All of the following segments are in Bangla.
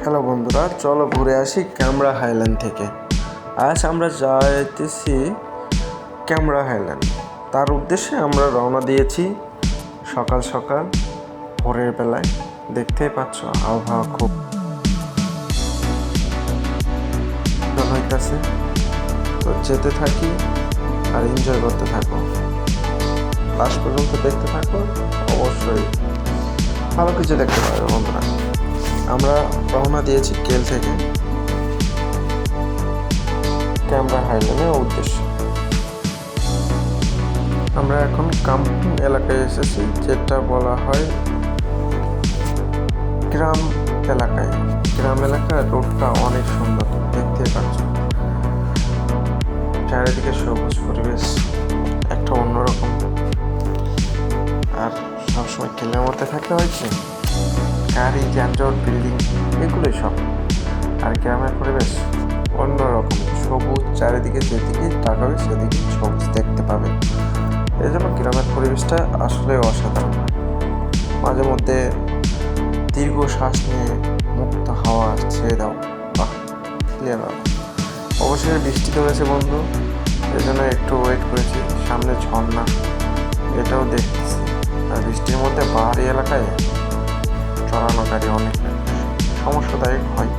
হ্যালো বন্ধুরা, চলো ঘুরে আসি ক্যামেরা হাইল্যান্ড থেকে। আজ আমরা যাইতেছি ক্যামেরা হাইল্যান্ড। তার উদ্দেশ্যে আমরা রওনা দিয়েছি সকাল সকাল ভোরের বেলায়। দেখতেই পাচ্ছ আবহাওয়া খুব ভালো হইতেছে। তো যেতে থাকি আর এনজয় করতে থাকো, লাস্ট পর্যন্ত দেখতে থাকো, অবশ্যই ভালো কিছু দেখতে পারবে বন্ধুরা। আমরা রওনা দিয়েছি কেল থেকে ক্যামেরা হাইল্যান্ডের উদ্দেশ্যে। আমরা এখন কাম্পিং এলাকায় এসেছি, যেটা বলা হয় গ্রাম এলাকায়। গ্রাম এলাকার রোডটা অনেক সুন্দর, দেখতে পাচ্ছ চারিদিকে সবুজ পরিবেশ, একটা অন্যরকম। আর সবসময় কেলের মধ্যে থাকতে হয়েছে গাড়ি, যানজট, বিল্ডিং, এগুলোই সব। আর গ্রামের পরিবেশ অন্যরকম, সবুজ চারিদিকে, যেদিকে তাকাবে সেদিকে সবুজ দেখতে পাবে। এই জন্য গ্রামের পরিবেশটা আসলে অসাধারণ। মাঝে মধ্যে দীর্ঘ শ্বাস নিয়ে মুক্ত হাওয়া ছেড়ে দাও, বাহ, ক্লিয়ার হবে। অবশ্যই বৃষ্টি ধরেছে বন্ধু, এই জন্য একটু ওয়েট করেছি। সামনে ঝর্ণা, এটাও দেখতেছি। আর বৃষ্টির মধ্যে পাহাড়ি এলাকায় চড়ানো গাড়ি অনেক সমস্যাদায়ক হয়।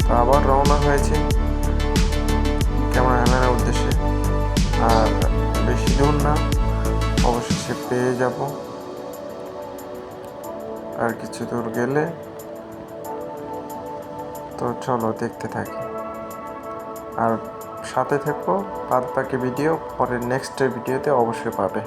তো আবার রওনা হয়েছে ক্যামেরা হাইল্যান্ডের উদ্দেশ্যে। আর বেশি দূর না, অবশেষে পেয়ে যাব। আর কিছু দূর গেলে। তো চলো দেখতে থাকি আর সাথে থেকো। বাদ বাকি ভিডিও পরে নেক্সট ভিডিওতে অবশ্যই পাবে।